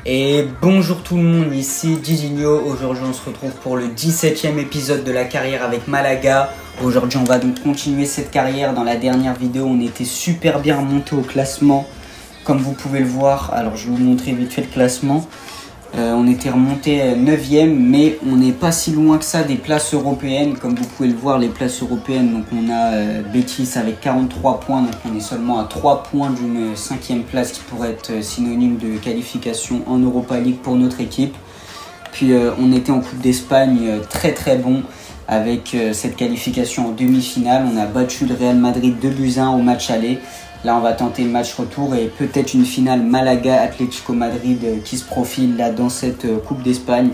Et bonjour tout le monde, ici Didinho. Aujourd'hui on se retrouve pour le 17e épisode de la carrière avec Malaga. Aujourd'hui on va donc continuer cette carrière. Dans la dernière vidéo on était super bien remonté au classement, comme vous pouvez le voir. Alors je vais vous montrer vite fait le classement. On était remonté 9e, mais on n'est pas si loin que ça des places européennes. Comme vous pouvez le voir, les places européennes, donc on a Betis avec 43 points, donc on est seulement à 3 points d'une 5e place qui pourrait être synonyme de qualification en Europa League pour notre équipe. Puis on était en Coupe d'Espagne très bon avec cette qualification en demi-finale. On a battu le Real Madrid 2-1 au match aller. Là, on va tenter le match retour et peut-être une finale Malaga-Atlético Madrid qui se profile là dans cette Coupe d'Espagne.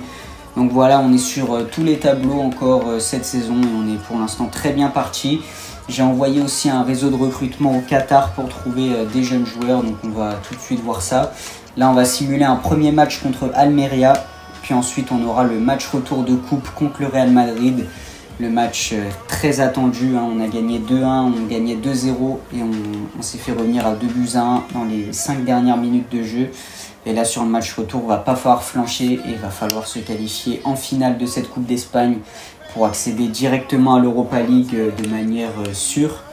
Donc voilà, on est sur tous les tableaux encore cette saison et on est pour l'instant très bien parti. J'ai envoyé aussi un réseau de recrutement au Qatar pour trouver des jeunes joueurs, donc on va tout de suite voir ça. Là, on va simuler un premier match contre Almeria, puis ensuite on aura le match retour de coupe contre le Real Madrid. Le match très attendu, hein. On a gagné 2-1, on gagnait 2-0 et on s'est fait revenir à 2-1 dans les 5 dernières minutes de jeu. Et là sur le match retour, il ne va pas falloir flancher et il va falloir se qualifier en finale de cette Coupe d'Espagne pour accéder directement à l'Europa League de manière sûre.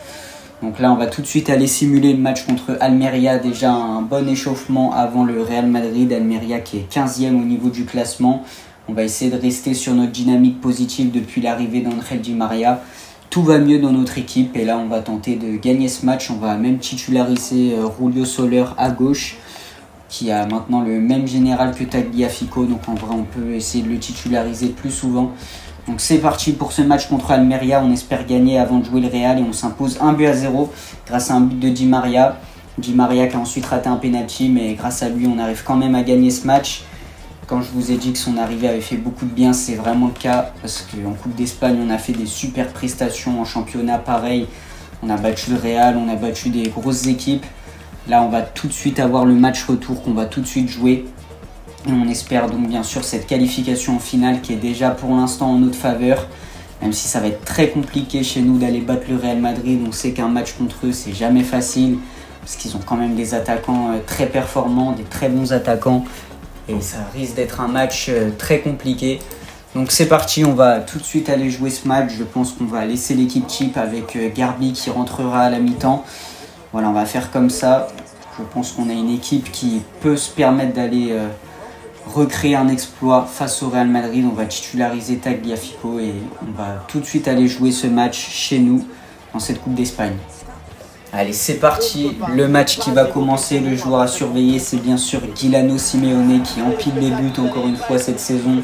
Donc là on va tout de suite aller simuler le match contre Almeria, déjà un bon échauffement avant le Real Madrid. Almeria qui est 15e au niveau du classement. On va essayer de rester sur notre dynamique positive depuis l'arrivée d'Angel Di Maria. Tout va mieux dans notre équipe et là on va tenter de gagner ce match. On va même titulariser Julio Soler à gauche qui a maintenant le même général que Tagliafico. Donc en vrai on peut essayer de le titulariser plus souvent. Donc c'est parti pour ce match contre Almeria. On espère gagner avant de jouer le Real et on s'impose 1-0 grâce à un but de Di Maria. Di Maria qui a ensuite raté un penalty, mais grâce à lui on arrive quand même à gagner ce match. Quand je vous ai dit que son arrivée avait fait beaucoup de bien, c'est vraiment le cas. Parce qu'en Coupe d'Espagne, on a fait des super prestations. En championnat, pareil. On a battu le Real, on a battu des grosses équipes. Là, on va tout de suite avoir le match retour qu'on va tout de suite jouer. Et on espère donc bien sûr cette qualification en finale qui est déjà pour l'instant en notre faveur. Même si ça va être très compliqué chez nous d'aller battre le Real Madrid. On sait qu'un match contre eux, c'est jamais facile. Parce qu'ils ont quand même des attaquants très performants, des très bons attaquants. Et ça risque d'être un match très compliqué. Donc c'est parti, on va tout de suite aller jouer ce match. Je pense qu'on va laisser l'équipe type avec Garbi qui rentrera à la mi-temps. Voilà, on va faire comme ça. Je pense qu'on a une équipe qui peut se permettre d'aller recréer un exploit face au Real Madrid. On va titulariser Tagliafico et on va tout de suite aller jouer ce match chez nous dans cette Coupe d'Espagne. Allez, c'est parti, le match qui va commencer. Le joueur à surveiller, c'est bien sûr Guillermo Simeone qui empile les buts encore une fois cette saison.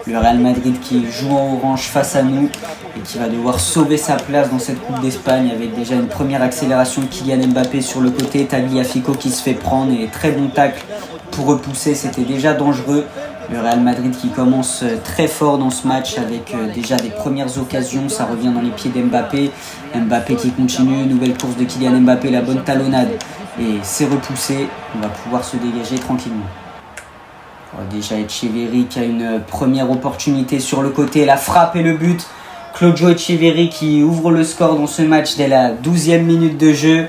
Le Real Madrid qui joue en orange face à nous et qui va devoir sauver sa place dans cette Coupe d'Espagne avec déjà une première accélération de Kylian Mbappé sur le côté. Tagliafico qui se fait prendre et très bon tacle pour repousser, c'était déjà dangereux. Le Real Madrid qui commence très fort dans ce match avec déjà des premières occasions. Ça revient dans les pieds d'Mbappé. Mbappé qui continue. Nouvelle course de Kylian Mbappé. La bonne talonnade. Et c'est repoussé. On va pouvoir se dégager tranquillement. Déjà Etcheverry qui a une première opportunité sur le côté. La frappe et le but. Claudio Etcheverry qui ouvre le score dans ce match dès la 12e minute de jeu.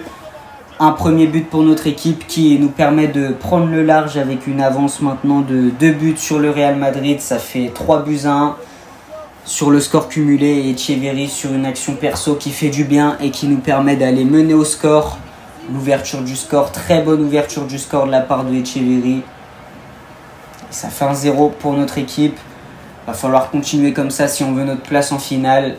Un premier but pour notre équipe qui nous permet de prendre le large avec une avance maintenant de 2 buts sur le Real Madrid. Ça fait 3-1 sur le score cumulé et Etcheverry sur une action perso qui fait du bien et qui nous permet d'aller mener au score. L'ouverture du score, très bonne ouverture du score de la part de Etcheverry. Ça fait 1-0 pour notre équipe. Il va falloir continuer comme ça si on veut notre place en finale.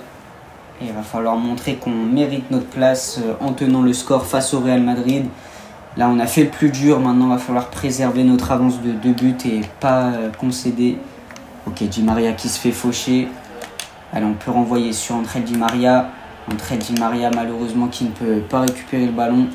Et il va falloir montrer qu'on mérite notre place en tenant le score face au Real Madrid. Là, on a fait le plus dur. Maintenant, il va falloir préserver notre avance de 2 buts et pas concéder. Ok, Di Maria qui se fait faucher. Allez, on peut renvoyer sur Angel Di Maria. Angel Di Maria, malheureusement, qui ne peut pas récupérer le ballon.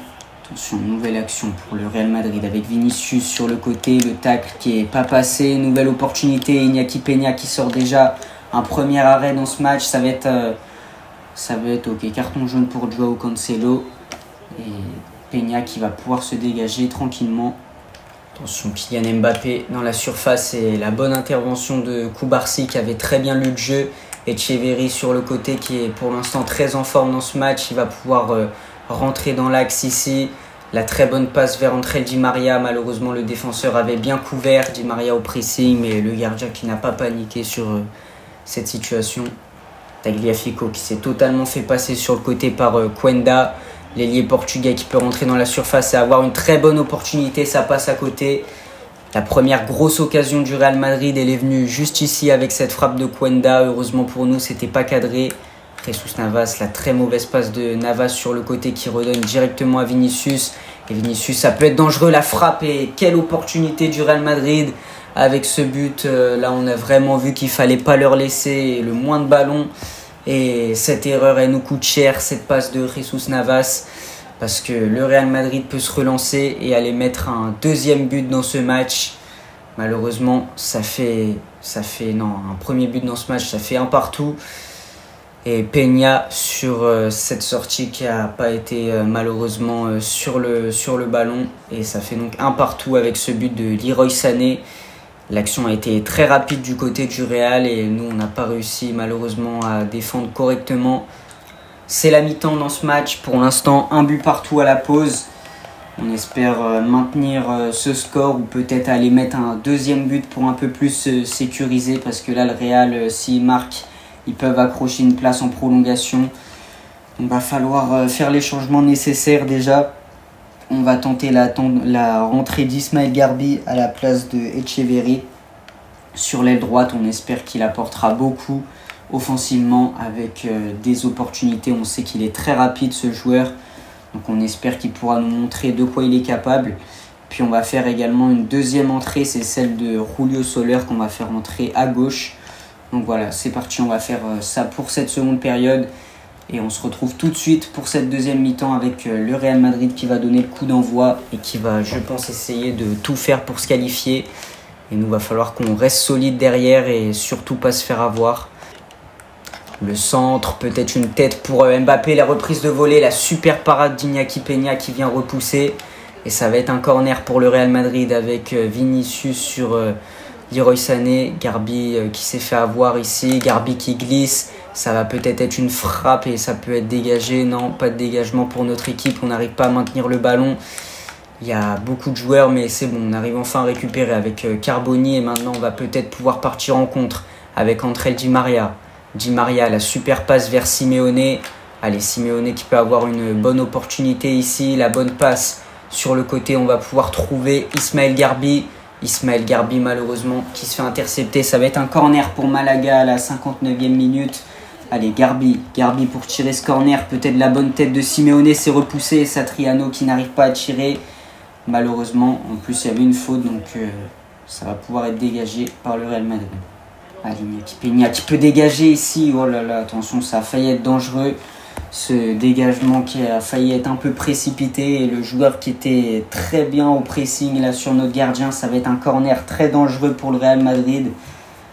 Attention, nouvelle action pour le Real Madrid avec Vinicius sur le côté. Le tacle qui n'est pas passé. Nouvelle opportunité. Iñaki Peña qui sort déjà un premier arrêt dans ce match. Ça va être ok, carton jaune pour Joao Cancelo et Peña qui va pouvoir se dégager tranquillement. Attention, Kylian Mbappé dans la surface et la bonne intervention de Koubarsi qui avait très bien lu le jeu. Etcheverry sur le côté qui est pour l'instant très en forme dans ce match. Il va pouvoir rentrer dans l'axe ici. La très bonne passe vers Angel Di Maria. Malheureusement, le défenseur avait bien couvert Di Maria au pressing, mais le gardien qui n'a pas paniqué sur cette situation. Tagliafico qui s'est totalement fait passer sur le côté par Quenda. L'ailier portugais qui peut rentrer dans la surface et avoir une très bonne opportunité. Ça passe à côté. La première grosse occasion du Real Madrid, elle est venue juste ici avec cette frappe de Quenda. Heureusement pour nous, c'était pas cadré. Jesus Navas, la très mauvaise passe de Navas sur le côté qui redonne directement à Vinicius. Et Vinicius, ça peut être dangereux, la frappe. Et quelle opportunité du Real Madrid avec ce but. Là, on a vraiment vu qu'il fallait pas leur laisser le moins de ballons. Et cette erreur, elle nous coûte cher, cette passe de Jesus Navas. Parce que le Real Madrid peut se relancer et aller mettre un deuxième but dans ce match. Malheureusement, un premier but dans ce match, ça fait un partout. Et Peña sur cette sortie qui n'a pas été malheureusement sur le ballon. Et ça fait donc un partout avec ce but de Leroy Sané. L'action a été très rapide du côté du Real et nous, on n'a pas réussi malheureusement à défendre correctement. C'est la mi-temps dans ce match. Pour l'instant, un but partout à la pause. On espère maintenir ce score ou peut-être aller mettre un deuxième but pour un peu plus se sécuriser. Parce que là, le Real, s'il marque, ils peuvent accrocher une place en prolongation. Il va falloir faire les changements nécessaires déjà. On va tenter la rentrée d'Ismaël Garbi à la place de Echeverri. Sur l'aile droite, on espère qu'il apportera beaucoup offensivement avec des opportunités. On sait qu'il est très rapide ce joueur. Donc on espère qu'il pourra nous montrer de quoi il est capable. Puis on va faire également une deuxième entrée. C'est celle de Julio Soler qu'on va faire entrer à gauche. Donc voilà, c'est parti. On va faire ça pour cette seconde période. Et on se retrouve tout de suite pour cette deuxième mi-temps avec le Real Madrid qui va donner le coup d'envoi et qui va, je pense, essayer de tout faire pour se qualifier. Et nous, va falloir qu'on reste solide derrière et surtout pas se faire avoir. Le centre, peut-être une tête pour Mbappé, la reprise de volée, la super parade d'Iñaki Peña qui vient repousser. Et ça va être un corner pour le Real Madrid avec Vinicius sur Leroy Sané. Garbi qui s'est fait avoir ici, Garbi qui glisse. Ça va peut-être être une frappe et ça peut être dégagé. Non, pas de dégagement pour notre équipe. On n'arrive pas à maintenir le ballon. Il y a beaucoup de joueurs, mais c'est bon. On arrive enfin à récupérer avec Carboni. Et maintenant, on va peut-être pouvoir partir en contre avec Angel Di Maria. Di Maria, la super passe vers Simeone. Allez, Simeone qui peut avoir une bonne opportunité ici. La bonne passe sur le côté. On va pouvoir trouver Ismaël Garbi. Ismaël Garbi, malheureusement, qui se fait intercepter. Ça va être un corner pour Malaga à la 59e minute. Allez, Garbi pour tirer ce corner. Peut-être la bonne tête de Simeone, c'est repoussé. Satriano qui n'arrive pas à tirer. Malheureusement, en plus, il y avait une faute. Donc, ça va pouvoir être dégagé par le Real Madrid. Allez, Iñaki Peña qui peut dégager ici. Oh là là, attention, ça a failli être dangereux. Ce dégagement qui a failli être un peu précipité. Et le joueur qui était très bien au pressing là sur notre gardien. Ça va être un corner très dangereux pour le Real Madrid.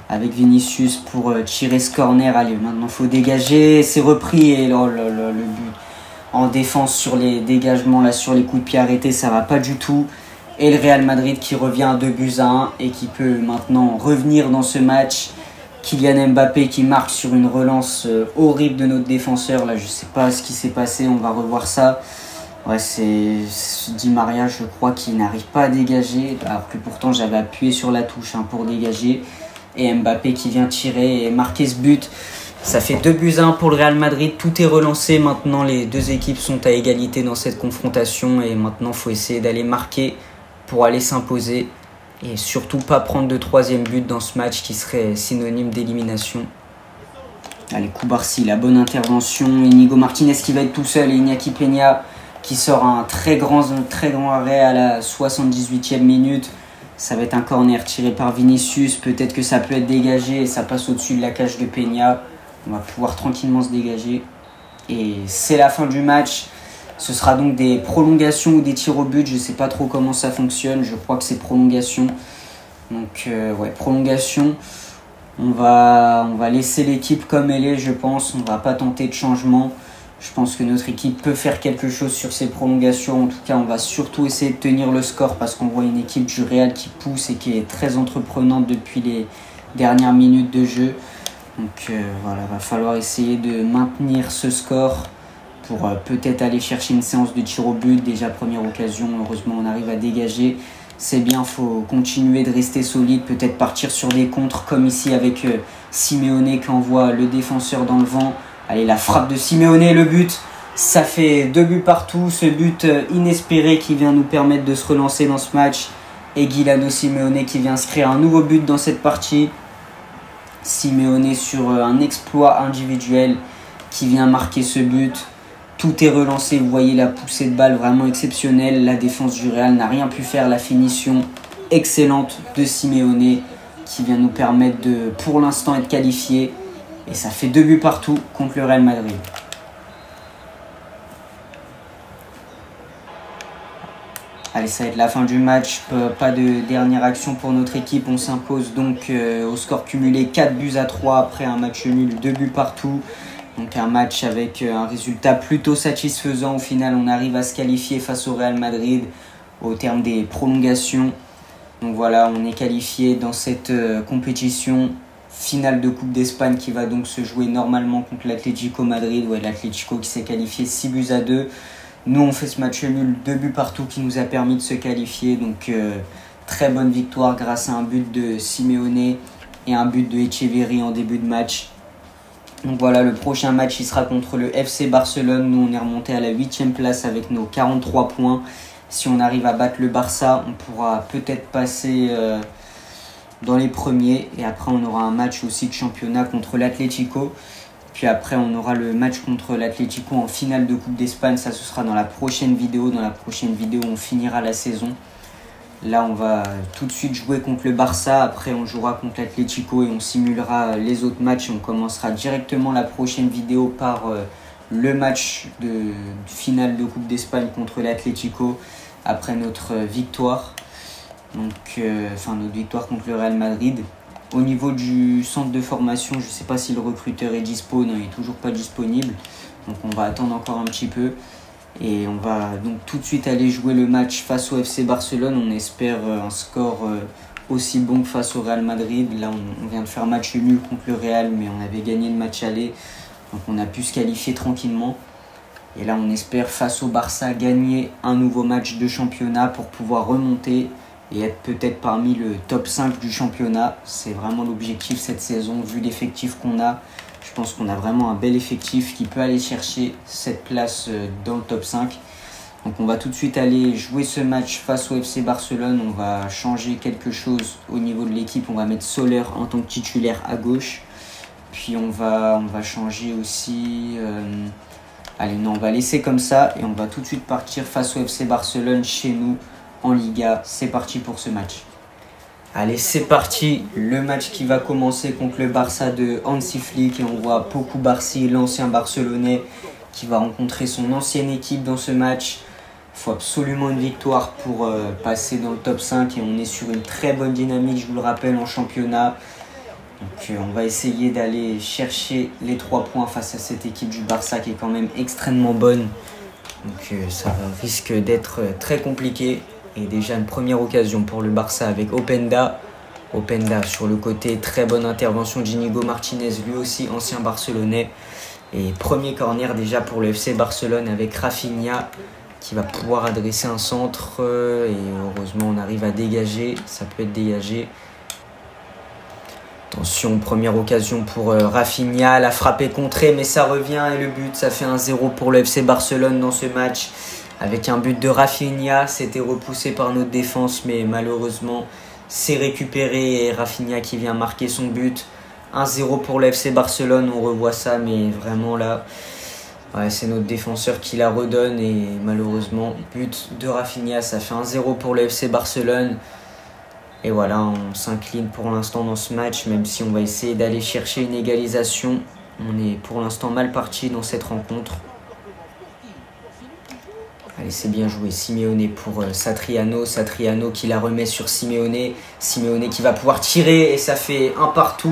Avec Vinicius pour tirer ce corner. Allez, maintenant il faut dégager. C'est repris et oh là là, le but en défense sur les dégagements, là sur les coups de pied arrêtés, ça va pas du tout. Et le Real Madrid qui revient à 2-1 et qui peut maintenant revenir dans ce match. Kylian Mbappé qui marque sur une relance horrible de notre défenseur. Là, je sais pas ce qui s'est passé, on va revoir ça. Ouais, c'est Di Maria, je crois, qui n'arrive pas à dégager. Alors que pourtant, j'avais appuyé sur la touche pour dégager. Et Mbappé qui vient tirer et marquer ce but. Ça fait 2-1 pour le Real Madrid. Tout est relancé. Maintenant, les deux équipes sont à égalité dans cette confrontation. Et maintenant, il faut essayer d'aller marquer pour aller s'imposer. Et surtout pas prendre de troisième but dans ce match qui serait synonyme d'élimination. Allez, Koubarsi, la bonne intervention. Inigo Martinez qui va être tout seul. Et Iñaki Peña qui sort un très grand arrêt à la 78e minute. Ça va être un corner tiré par Vinicius. Peut-être que ça peut être dégagé et ça passe au-dessus de la cage de Peña. On va pouvoir tranquillement se dégager. Et c'est la fin du match. Ce sera donc des prolongations ou des tirs au but. Je ne sais pas trop comment ça fonctionne. Je crois que c'est prolongation. Donc, ouais, prolongation. On va laisser l'équipe comme elle est, je pense. On ne va pas tenter de changement. Je pense que notre équipe peut faire quelque chose sur ces prolongations. En tout cas, on va surtout essayer de tenir le score parce qu'on voit une équipe du Real qui pousse et qui est très entreprenante depuis les dernières minutes de jeu. Donc voilà, va falloir essayer de maintenir ce score pour peut-être aller chercher une séance de tir au but. Déjà première occasion, heureusement on arrive à dégager. C'est bien, faut continuer de rester solide, peut-être partir sur des contres comme ici avec Simeone qui envoie le défenseur dans le vent. Allez, la frappe de Simeone, le but, ça fait 2 buts partout. Ce but inespéré qui vient nous permettre de se relancer dans ce match. Et Giuliano Simeone qui vient inscrire un nouveau but dans cette partie. Simeone sur un exploit individuel qui vient marquer ce but. Tout est relancé, vous voyez la poussée de balle vraiment exceptionnelle. La défense du Real n'a rien pu faire. La finition excellente de Simeone qui vient nous permettre de, pour l'instant, être qualifié. Et ça fait 2 buts partout contre le Real Madrid. Allez, ça va être la fin du match. Pas de dernière action pour notre équipe. On s'impose donc au score cumulé 4-3 après un match nul, 2 buts partout. Donc un match avec un résultat plutôt satisfaisant. Au final, on arrive à se qualifier face au Real Madrid au terme des prolongations. Donc voilà, on est qualifié dans cette compétition finale de Coupe d'Espagne qui va donc se jouer normalement contre l'Atlético Madrid. Ouais, l'Atlético qui s'est qualifié 6-2. Nous, on fait ce match nul, 2 buts partout qui nous a permis de se qualifier. Donc très bonne victoire grâce à un but de Simeone et un but de Echeverri en début de match. Donc voilà, le prochain match, il sera contre le FC Barcelone. Nous, on est remonté à la 8e place avec nos 43 points. Si on arrive à battre le Barça, on pourra peut-être passer dans les premiers. Et après, on aura un match aussi de championnat contre l'Atlético. Puis après, on aura le match contre l'Atlético en finale de Coupe d'Espagne. Ça, ce sera dans la prochaine vidéo. Dans la prochaine vidéo, on finira la saison. Là, on va tout de suite jouer contre le Barça. Après, on jouera contre l'Atlético et on simulera les autres matchs. On commencera directement la prochaine vidéo par le match de finale de Coupe d'Espagne contre l'Atlético après notre victoire. Donc, notre victoire contre le Real Madrid. Au niveau du centre de formation, je ne sais pas si le recruteur est dispo. Non, il n'est toujours pas disponible. Donc, on va attendre encore un petit peu. Et on va donc tout de suite aller jouer le match face au FC Barcelone. On espère un score aussi bon que face au Real Madrid. Là, on vient de faire match nul contre le Real, mais on avait gagné le match aller. Donc on a pu se qualifier tranquillement. Et là, on espère face au Barça gagner un nouveau match de championnat pour pouvoir remonter et être peut-être parmi le top 5 du championnat. C'est vraiment l'objectif cette saison, vu l'effectif qu'on a. Je pense qu'on a vraiment un bel effectif qui peut aller chercher cette place dans le top 5. Donc on va tout de suite aller jouer ce match face au FC Barcelone. On va changer quelque chose au niveau de l'équipe. On va mettre Soler en tant que titulaire à gauche. Puis on va changer aussi... Allez, non, on va laisser comme ça. Et on va tout de suite partir face au FC Barcelone chez nous en Liga. C'est parti pour ce match. Allez, c'est parti, le match qui va commencer contre le Barça de Hansi Flick. Et on voit Poku Barsi, l'ancien Barcelonais, qui va rencontrer son ancienne équipe dans ce match. Il faut absolument une victoire pour passer dans le top 5. Et on est sur une très bonne dynamique, je vous le rappelle, en championnat. Donc on va essayer d'aller chercher les 3 points face à cette équipe du Barça qui est quand même extrêmement bonne. Donc ça risque d'être très compliqué. Et déjà une première occasion pour le Barça avec Openda. Openda sur le côté, très bonne intervention d'Inigo Martinez, lui aussi ancien Barcelonais. Et premier corner déjà pour le FC Barcelone avec Rafinha qui va pouvoir adresser un centre. Et heureusement on arrive à dégager, ça peut être dégagé. Attention, première occasion pour Rafinha, la frappe est contrée mais ça revient et le but, ça fait 1-0 pour le FC Barcelone dans ce match. Avec un but de Rafinha, c'était repoussé par notre défense, mais malheureusement, c'est récupéré et Rafinha qui vient marquer son but. 1-0 pour le FC Barcelone, on revoit ça, mais vraiment là, ouais, c'est notre défenseur qui la redonne et malheureusement, but de Rafinha, ça fait 1-0 pour le FC Barcelone. Et voilà, on s'incline pour l'instant dans ce match, même si on va essayer d'aller chercher une égalisation. On est pour l'instant mal parti dans cette rencontre. Allez, c'est bien joué, Simeone pour Satriano. Satriano qui la remet sur Simeone. Simeone qui va pouvoir tirer et ça fait 1-1.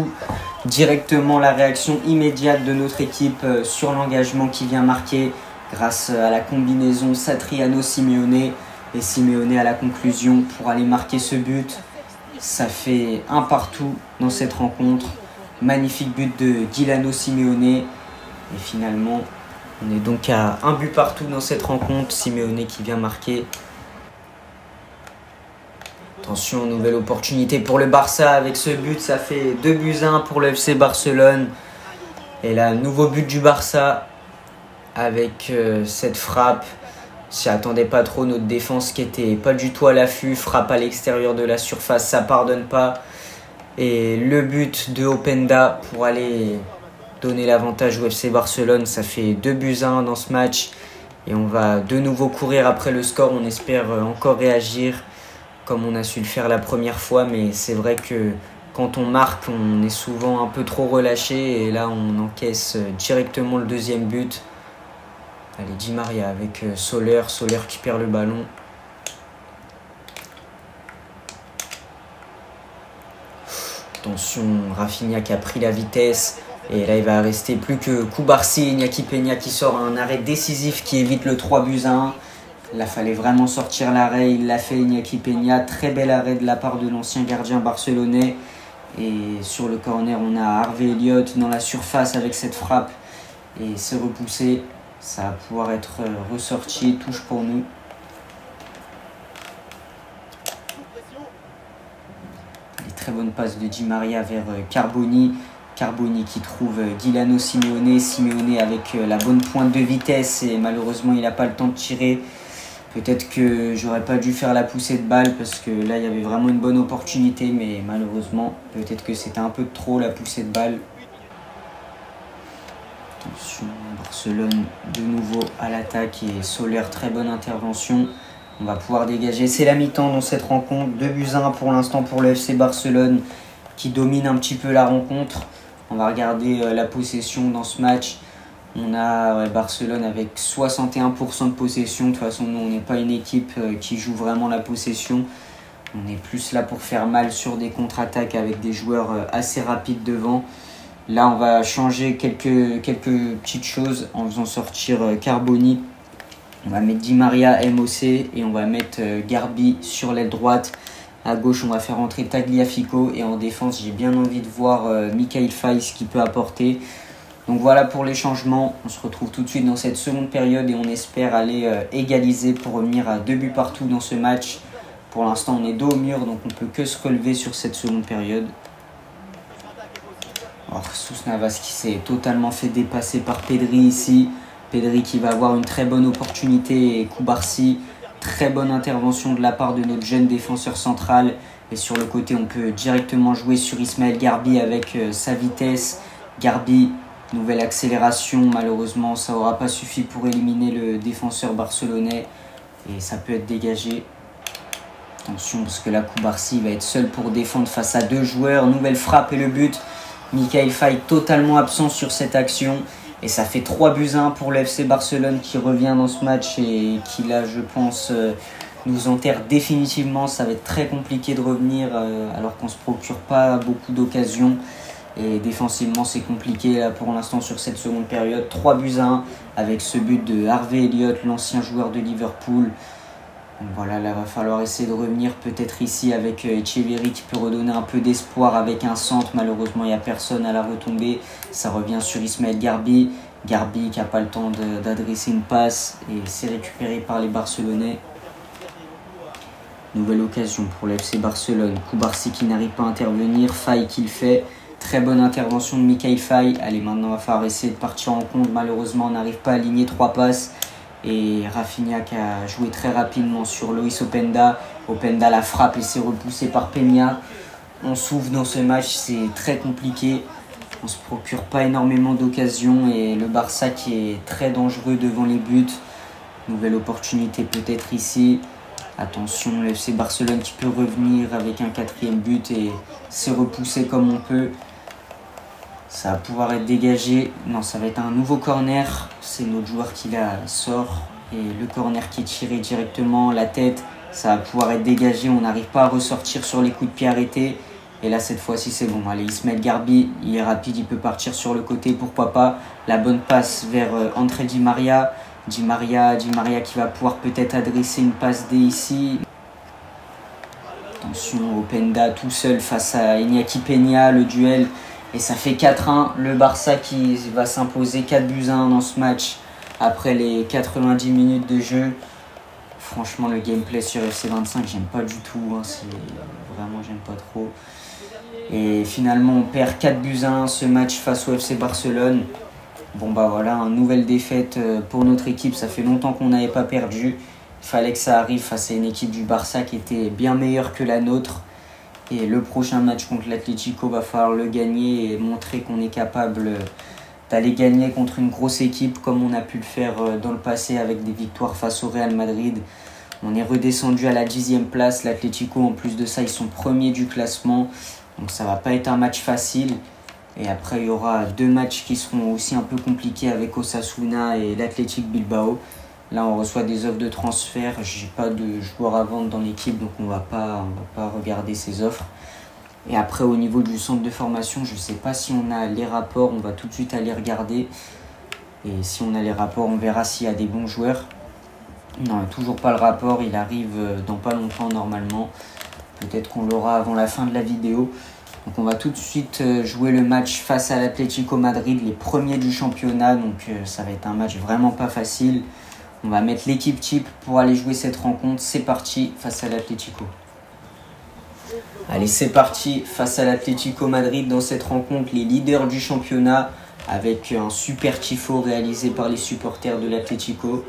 Directement la réaction immédiate de notre équipe sur l'engagement qui vient marquer grâce à la combinaison Satriano-Simeone. Et Simeone à la conclusion pour aller marquer ce but. Ça fait 1-1 dans cette rencontre. Magnifique but de Giuliano Simeone. Et finalement, On est donc à un but partout dans cette rencontre. Simeone qui vient marquer. Attention, nouvelle opportunité pour le Barça avec ce but. Ça fait 2-1 pour le FC Barcelone. Et là, nouveau but du Barça avec cette frappe. J'y attendais pas trop, notre défense qui était pas du tout à l'affût. Frappe à l'extérieur de la surface, ça pardonne pas. Et le but de Openda pour aller donner l'avantage au FC Barcelone. Ça fait 2-1 dans ce match. Et on va de nouveau courir après le score. On espère encore réagir comme on a su le faire la première fois. Mais c'est vrai que quand on marque, on est souvent un peu trop relâché. Et là, on encaisse directement le deuxième but. Allez, Di Maria avec Soler qui perd le ballon. Attention, Rafinha qui a pris la vitesse. Et là, il va rester plus que Cubarsí, Iñaki Peña qui sort un arrêt décisif qui évite le 3-1. Là, fallait vraiment sortir l'arrêt. Il l'a fait, Iñaki Peña. Très bel arrêt de la part de l'ancien gardien barcelonais. Et sur le corner, on a Harvey Elliott dans la surface avec cette frappe. Et c'est repoussé. Ça va pouvoir être ressorti. Touche pour nous. Des très bonnes passes de Di Maria vers Carboni. Carboni qui trouve Guilano Simeone. Simeone avec la bonne pointe de vitesse. Et malheureusement, il n'a pas le temps de tirer. Peut-être que j'aurais pas dû faire la poussée de balle parce que là, il y avait vraiment une bonne opportunité. Mais malheureusement, peut-être que c'était un peu trop la poussée de balle. Attention, Barcelone de nouveau à l'attaque et Soler, très bonne intervention. On va pouvoir dégager. C'est la mi-temps dans cette rencontre. 2-1 pour l'instant pour le FC Barcelone qui domine un petit peu la rencontre. On va regarder la possession dans ce match. On a Barcelone avec 61% de possession. De toute façon, nous, on n'est pas une équipe qui joue vraiment la possession. On est plus là pour faire mal sur des contre-attaques avec des joueurs assez rapides devant. Là, on va changer quelques petites choses en faisant sortir Carboni. On va mettre Di Maria MOC et on va mettre Garbi sur l'aile droite. À gauche, on va faire entrer Tagliafico. Et en défense, j'ai bien envie de voir Mikayil Faye, ce qu'il peut apporter. Donc voilà pour les changements. On se retrouve tout de suite dans cette seconde période et on espère aller égaliser pour revenir à 2 buts partout dans ce match. Pour l'instant, on est dos au mur, donc on ne peut que se relever sur cette seconde période. Alors, Jesus Navas qui s'est totalement fait dépasser par Pedri ici. Pedri qui va avoir une très bonne opportunité et Cubarsí. Très bonne intervention de la part de notre jeune défenseur central. Et sur le côté, on peut directement jouer sur Ismaël Garbi avec sa vitesse. Garbi, nouvelle accélération. Malheureusement, ça n'aura pas suffi pour éliminer le défenseur barcelonais. Et ça peut être dégagé. Attention parce que là, Cubarsí va être seul pour défendre face à 2 joueurs. Nouvelle frappe et le but. Mikayil Faye totalement absent sur cette action. Et ça fait 3-1 pour le FC Barcelone qui revient dans ce match et qui là, je pense, nous enterre définitivement. Ça va être très compliqué de revenir alors qu'on ne se procure pas beaucoup d'occasions. Et défensivement, c'est compliqué là, pour l'instant sur cette seconde période. 3-1 avec ce but de Harvey Elliott, l'ancien joueur de Liverpool. Donc voilà, là, va falloir essayer de revenir peut-être ici avec Etcheverry qui peut redonner un peu d'espoir avec un centre. Malheureusement, il n'y a personne à la retombée. Ça revient sur Ismaël Garbi. Garbi qui n'a pas le temps d'adresser une passe et c'est récupéré par les Barcelonais. Nouvelle occasion pour le FC Barcelone. Cubarsí qui n'arrive pas à intervenir. Faye qui le fait. Très bonne intervention de Mikayil Faye. Allez, maintenant, il va falloir essayer de partir en compte. Malheureusement, on n'arrive pas à aligner 3 passes. Et Rafinha qui a joué très rapidement sur Loïs Openda. Openda la frappe et c'est repoussé par Peña. On souffre dans ce match, c'est très compliqué. On ne se procure pas énormément d'occasions et le Barça qui est très dangereux devant les buts. Nouvelle opportunité peut-être ici. Attention, le FC Barcelone qui peut revenir avec un 4e but et c'est repoussé comme on peut. Ça va pouvoir être dégagé. Non, ça va être un nouveau corner. C'est notre joueur qui la sort. Et le corner qui est tiré directement, la tête, ça va pouvoir être dégagé. On n'arrive pas à ressortir sur les coups de pied arrêtés. Et là, cette fois-ci, c'est bon. Allez, Ismaël Garbi, il est rapide, il peut partir sur le côté, pourquoi pas. La bonne passe vers André Di Maria. Di Maria qui va pouvoir peut-être adresser une passe D ici. Attention, Openda tout seul face à Iñaki Peña, le duel. Et ça fait 4-1. Le Barça qui va s'imposer 4-1 dans ce match après les 90 minutes de jeu. Franchement, le gameplay sur FC25, j'aime pas du tout. Hein, vraiment, j'aime pas trop. Et finalement, on perd 4-1 ce match face au FC Barcelone. Bon bah voilà, une nouvelle défaite pour notre équipe. Ça fait longtemps qu'on n'avait pas perdu. Il fallait que ça arrive face à une équipe du Barça qui était bien meilleure que la nôtre. Et le prochain match contre l'Atlético, va falloir le gagner et montrer qu'on est capable d'aller gagner contre une grosse équipe comme on a pu le faire dans le passé avec des victoires face au Real Madrid. On est redescendu à la 10e place. L'Atlético, en plus de ça, ils sont premiers du classement. Donc ça va pas être un match facile. Et après, il y aura 2 matchs qui seront aussi un peu compliqués avec Osasuna et l'Athletic Bilbao. Là, on reçoit des offres de transfert. J'ai pas de joueurs à vendre dans l'équipe, donc on va pas regarder ces offres. Et après, au niveau du centre de formation, je sais pas si on a les rapports. On va tout de suite aller regarder. Et si on a les rapports, on verra s'il y a des bons joueurs. Non, toujours pas le rapport. Il arrive dans pas longtemps normalement. Peut-être qu'on l'aura avant la fin de la vidéo. Donc on va tout de suite jouer le match face à l'Atlético Madrid, les premiers du championnat. Donc ça va être un match vraiment pas facile. On va mettre l'équipe type pour aller jouer cette rencontre. C'est parti face à l'Atlético. Allez, c'est parti face à l'Atlético Madrid dans cette rencontre. Les leaders du championnat avec un super tifo réalisé par les supporters de l'Atlético.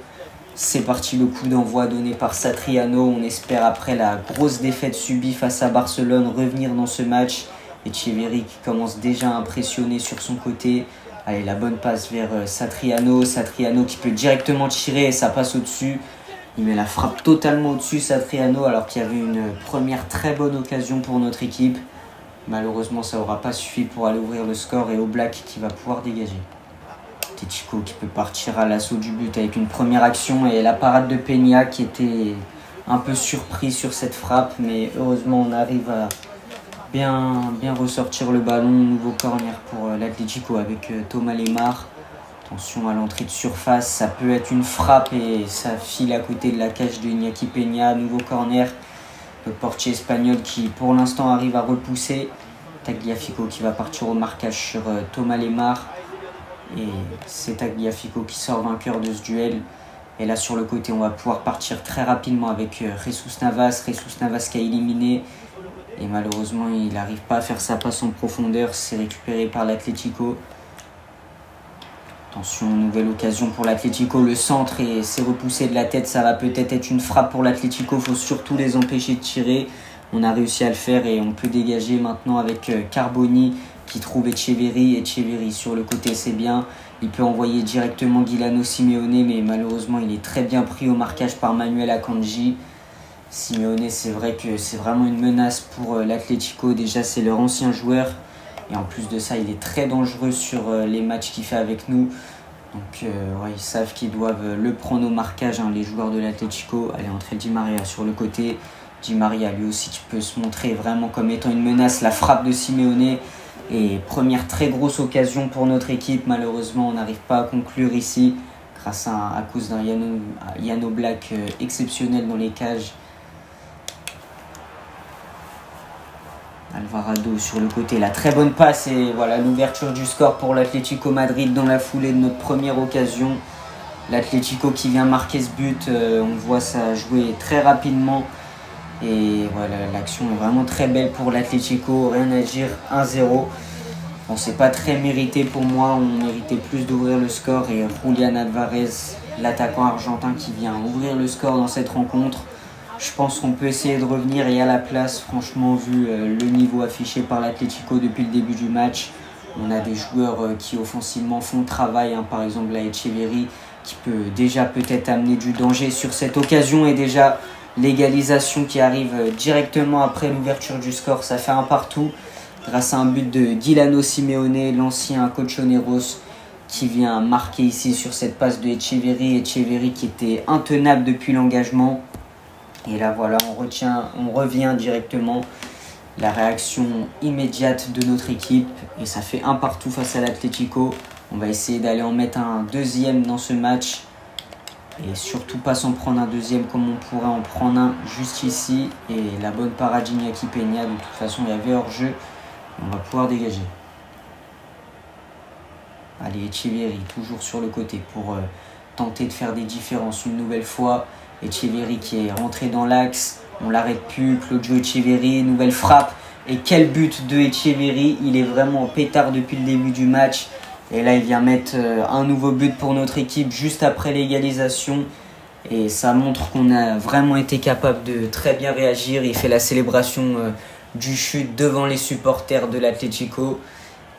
C'est parti, le coup d'envoi donné par Satriano. On espère, après la grosse défaite subie face à Barcelone, revenir dans ce match. Etcheverry qui commence déjà à impressionner sur son côté. Allez, la bonne passe vers Satriano. Satriano qui peut directement tirer et ça passe au-dessus. Il met la frappe totalement au-dessus, Satriano, alors qu'il y avait une première très bonne occasion pour notre équipe. Malheureusement, ça n'aura pas suffi pour aller ouvrir le score et Oblak qui va pouvoir dégager. Chico qui peut partir à l'assaut du but avec une première action et la parade de Peña qui était un peu surpris sur cette frappe, mais heureusement on arrive à bien ressortir le ballon. Nouveau corner pour l'Atlético avec Thomas Lemar. Attention à l'entrée de surface, ça peut être une frappe et ça file à côté de la cage de Iñaki Peña. Nouveau corner, le portier espagnol qui pour l'instant arrive à repousser. Tagliafico qui va partir au marquage sur Thomas Lemar. Et c'est Tagliafico qui sort vainqueur de ce duel. Et là sur le côté, on va pouvoir partir très rapidement avec Jesus Navas. Jesus Navas qui a éliminé. Et malheureusement, il n'arrive pas à faire sa passe en profondeur. C'est récupéré par l'Atlético. Attention, nouvelle occasion pour l'Atlético. Le centre et c'est repoussé de la tête. Ça va peut-être être une frappe pour l'Atlético. Il faut surtout les empêcher de tirer. On a réussi à le faire et on peut dégager maintenant avec Carboni qui trouve Etcheverry. Etcheverry sur le côté, c'est bien. Il peut envoyer directement Guilano Simeone, mais malheureusement, il est très bien pris au marquage par Manuel Akanji. Simeone, c'est vrai que c'est vraiment une menace pour l'Atlético. Déjà, c'est leur ancien joueur. Et en plus de ça, il est très dangereux sur les matchs qu'il fait avec nous. Donc, ouais, ils savent qu'ils doivent le prendre au marquage, hein, les joueurs de l'Atlético. Allez, entrer Di Maria sur le côté. Di Maria, lui aussi, qui peut se montrer vraiment comme étant une menace. La frappe de Simeone. Et première très grosse occasion pour notre équipe. Malheureusement, on n'arrive pas à conclure ici grâce à cause d'un Jan Oblak exceptionnel dans les cages. Alvarado sur le côté, la très bonne passe et voilà l'ouverture du score pour l'Atlético Madrid dans la foulée de notre première occasion. L'Atlético qui vient marquer ce but, on voit ça jouer très rapidement. Et voilà, l'action est vraiment très belle pour l'Atlético, rien à dire, 1-0. Bon, c'est pas très mérité pour moi, on méritait plus d'ouvrir le score. Et Julián Álvarez, l'attaquant argentin qui vient ouvrir le score dans cette rencontre. Je pense qu'on peut essayer de revenir et à la place, franchement, vu le niveau affiché par l'Atlético depuis le début du match. On a des joueurs qui offensivement font le travail, hein, par exemple la Etcheverry qui peut déjà peut-être amener du danger sur cette occasion et déjà l'égalisation qui arrive directement après l'ouverture du score. Ça fait un partout grâce à un but de Guilano Simeone, l'ancien Colchoneros, qui vient marquer ici sur cette passe de Etcheverry. Etcheverry qui était intenable depuis l'engagement. Et là voilà, on revient directement. La réaction immédiate de notre équipe. Et ça fait un partout face à l'Atlético. On va essayer d'aller en mettre un deuxième dans ce match. Et surtout pas s'en prendre un deuxième comme on pourrait en prendre un juste ici. Et la bonne parade d'Iñaki Peña. De toute façon, il y avait hors-jeu. On va pouvoir dégager. Allez, Etcheverry, toujours sur le côté pour tenter de faire des différences une nouvelle fois. Etcheverry qui est rentré dans l'axe, on l'arrête plus, Claudio Etcheverry, nouvelle frappe. Et quel but de Etcheverry, il est vraiment en pétard depuis le début du match. Et là, il vient mettre un nouveau but pour notre équipe juste après l'égalisation. Et ça montre qu'on a vraiment été capable de très bien réagir. Il fait la célébration du chute devant les supporters de l'Atlético.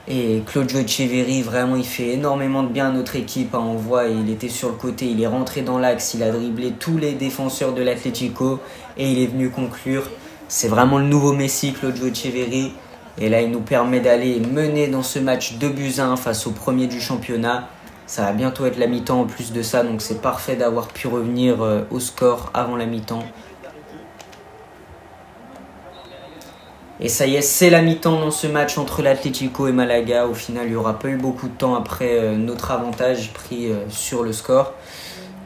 Et Claudio Etcheverry, vraiment, il fait énormément de bien à notre équipe. On voit, il était sur le côté, il est rentré dans l'axe, il a dribblé tous les défenseurs de l'Atlético. Et il est venu conclure. C'est vraiment le nouveau Messi, Claudio Etcheverry. Et là, il nous permet d'aller mener dans ce match 2-1 face au premier du championnat. Ça va bientôt être la mi-temps en plus de ça, donc c'est parfait d'avoir pu revenir au score avant la mi-temps. Et ça y est, c'est la mi-temps dans ce match entre l'Atlético et Malaga. Au final, il n'y aura pas eu beaucoup de temps après notre avantage pris sur le score.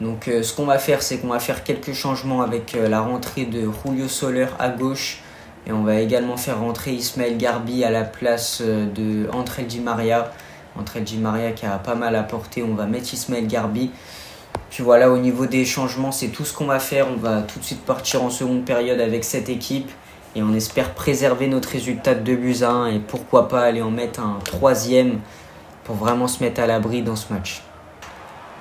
Donc ce qu'on va faire, c'est qu'on va faire quelques changements avec la rentrée de Julio Soler à gauche. Et on va également faire rentrer Ismaël Garbi à la place de André Di Maria. André Di Maria qui a pas mal apporté, on va mettre Ismaël Garbi. Puis voilà, au niveau des changements, c'est tout ce qu'on va faire. On va tout de suite partir en seconde période avec cette équipe. Et on espère préserver notre résultat de 2-1. Et pourquoi pas aller en mettre un troisième pour vraiment se mettre à l'abri dans ce match.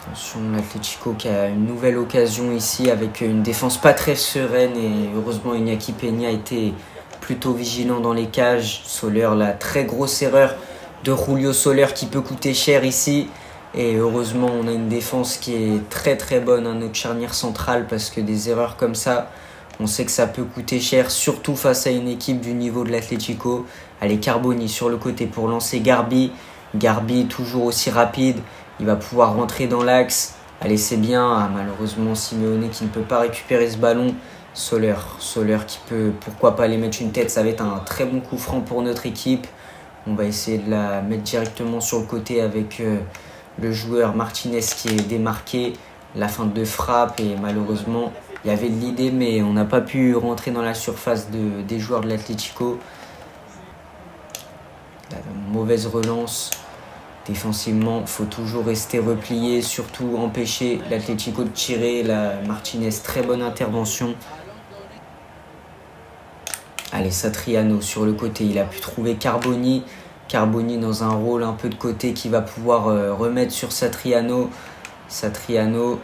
Attention, l'Atlético qui a une nouvelle occasion ici avec une défense pas très sereine. Et heureusement, Iñaki Peña a été plutôt vigilant dans les cages. Soler, la très grosse erreur de Julio Soler qui peut coûter cher ici. Et heureusement, on a une défense qui est très très bonne à notre charnière centrale parce que des erreurs comme ça, on sait que ça peut coûter cher, surtout face à une équipe du niveau de l'Atlético. Allez, Carboni sur le côté pour lancer Garbi. Garbi toujours aussi rapide, il va pouvoir rentrer dans l'axe. Allez, c'est bien. Ah, malheureusement, Simeone qui ne peut pas récupérer ce ballon. Soler qui peut, pourquoi pas aller mettre une tête. Ça va être un très bon coup franc pour notre équipe. On va essayer de la mettre directement sur le côté avec le joueur Martinez qui est démarqué. La feinte de frappe et malheureusement, il y avait de l'idée mais on n'a pas pu rentrer dans la surface des joueurs de l'Atlético. Mauvaise relance. Défensivement, il faut toujours rester replié, surtout empêcher l'Atlético de tirer. Martinez, très bonne intervention. Allez, Satriano sur le côté, il a pu trouver Carboni. Carboni dans un rôle un peu de côté qui va pouvoir remettre sur Satriano. Satriano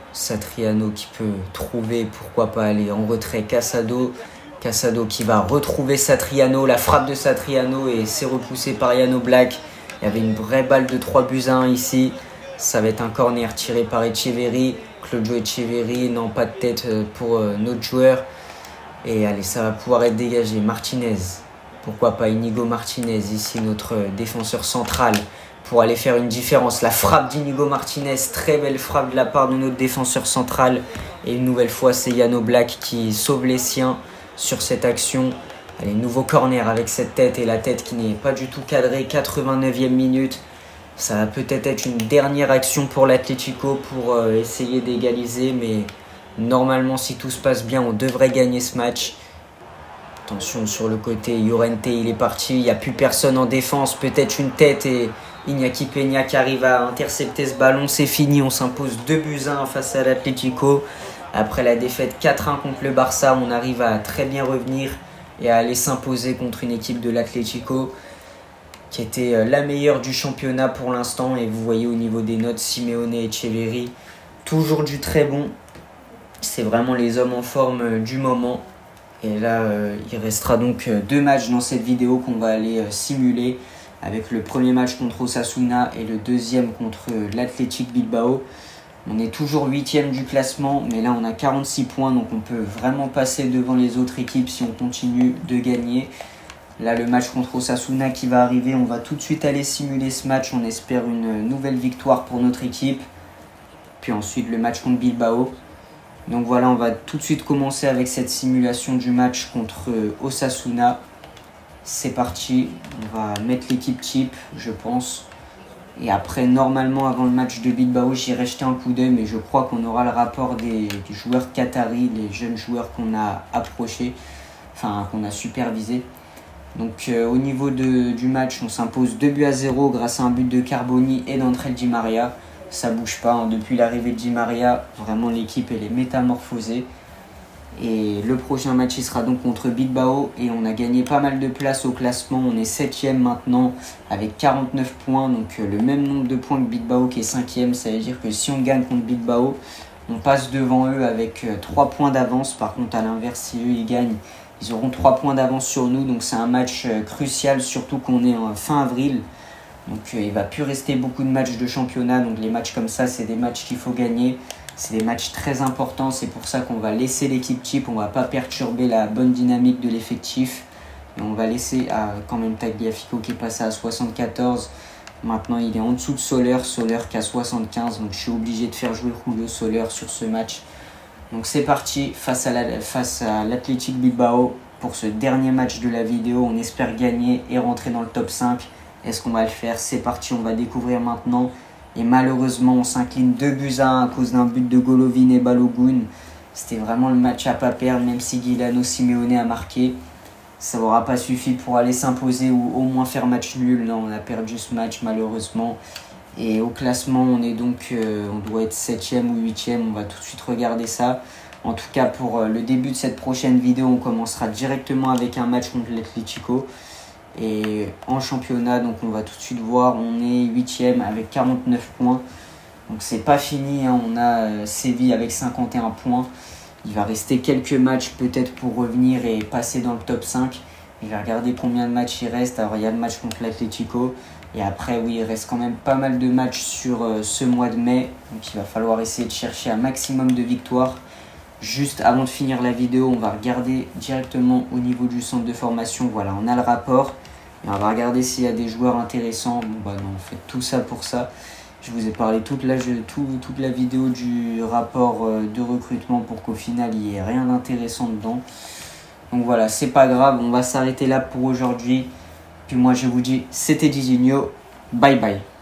qui peut trouver, pourquoi pas aller en retrait Casado. Casado qui va retrouver Satriano. La frappe de Satriano et c'est repoussé par Jan Oblak. Il y avait une vraie balle de 3-1 ici. Ça va être un corner tiré par Etcheverry. Claudio Etcheverry, non, pas de tête pour notre joueur. Et allez, ça va pouvoir être dégagé. Martinez, pourquoi pas Inigo Martinez, ici notre défenseur central, pour aller faire une différence. La frappe d'Inigo Martinez, très belle frappe de la part de notre défenseur central. Et une nouvelle fois, c'est Jan Oblak qui sauve les siens sur cette action. Allez, nouveau corner avec cette tête et la tête qui n'est pas du tout cadrée. 89e minute. Ça va peut-être être une dernière action pour l'Atlético pour essayer d'égaliser. Mais normalement, si tout se passe bien, on devrait gagner ce match. Attention sur le côté, Llorente, il est parti. Il n'y a plus personne en défense. Peut-être une tête et Iñaki Peña qui arrive à intercepter ce ballon. C'est fini, on s'impose 2-1 face à l'Atlético. Après la défaite 4-1 contre le Barça, on arrive à très bien revenir et à aller s'imposer contre une équipe de l'Atlético qui était la meilleure du championnat pour l'instant. Et vous voyez au niveau des notes, Simeone et Etcheverry, toujours du très bon. C'est vraiment les hommes en forme du moment. Et là, il restera donc 2 matchs dans cette vidéo qu'on va aller simuler, avec le premier match contre Osasuna et le deuxième contre l'Athletic Bilbao. On est toujours 8e du classement, mais là on a 46 points, donc on peut vraiment passer devant les autres équipes si on continue de gagner. Là, le match contre Osasuna qui va arriver, on va tout de suite aller simuler ce match. On espère une nouvelle victoire pour notre équipe. Puis ensuite le match contre Bilbao. Donc voilà, on va tout de suite commencer avec cette simulation du match contre Osasuna. C'est parti, on va mettre l'équipe type, je pense. Et après, normalement, avant le match de Bilbao, j'irai jeter un coup d'œil, mais je crois qu'on aura le rapport des joueurs qataris, les jeunes joueurs qu'on a approchés, enfin qu'on a supervisés. Donc au niveau du match, on s'impose 2-0 grâce à un but de Carboni et d'André Di Maria. ça bouge pas, hein. Depuis l'arrivée de Di Maria, vraiment l'équipe elle est métamorphosée. Et le prochain match il sera donc contre Bilbao et on a gagné pas mal de places au classement. On est 7ème maintenant avec 49 points, donc le même nombre de points que Bilbao qui est 5ème. Ça veut dire que si on gagne contre Bilbao, on passe devant eux avec 3 points d'avance. Par contre à l'inverse, si eux ils gagnent, ils auront 3 points d'avance sur nous. Donc c'est un match crucial, surtout qu'on est en fin avril. Donc il ne va plus rester beaucoup de matchs de championnat. Donc les matchs comme ça, c'est des matchs qu'il faut gagner. C'est des matchs très importants, c'est pour ça qu'on va laisser l'équipe type, on ne va pas perturber la bonne dynamique de l'effectif. On va laisser quand même Tagliafico qui est passé à 74. Maintenant il est en dessous de Soler qui a 75, donc je suis obligé de faire jouer Julio Soler sur ce match. Donc c'est parti face à l'Athletic Bilbao pour ce dernier match de la vidéo. On espère gagner et rentrer dans le top 5. Est-ce qu'on va le faire? C'est parti, on va découvrir maintenant. Et malheureusement, on s'incline 2-1 à cause d'un but de Golovin et Balogun. C'était vraiment le match à pas perdre, même si Giuliano Simeone a marqué. Ça n'aura pas suffi pour aller s'imposer ou au moins faire match nul. Non, on a perdu ce match malheureusement. Et au classement, on est donc, on doit être 7ème ou 8ème. On va tout de suite regarder ça. En tout cas, pour le début de cette prochaine vidéo, on commencera directement avec un match contre l'Atlético. Et en championnat, donc on va tout de suite voir, on est 8ème avec 49 points. Donc c'est pas fini, hein. On a Séville avec 51 points. Il va rester quelques matchs peut-être pour revenir et passer dans le top 5. Je vais regarder combien de matchs il reste. Alors il y a le match contre l'Atlético. Et après oui, il reste quand même pas mal de matchs sur ce mois de mai. Donc il va falloir essayer de chercher un maximum de victoires. Juste avant de finir la vidéo, on va regarder directement au niveau du centre de formation. Voilà, on a le rapport. Et on va regarder s'il y a des joueurs intéressants. Bon bah non, on fait tout ça pour ça. Je vous ai parlé toute la vidéo du rapport de recrutement pour qu'au final, il n'y ait rien d'intéressant dedans. Donc voilà, c'est pas grave, on va s'arrêter là pour aujourd'hui. Puis moi, je vous dis, c'était Didinho. Bye bye.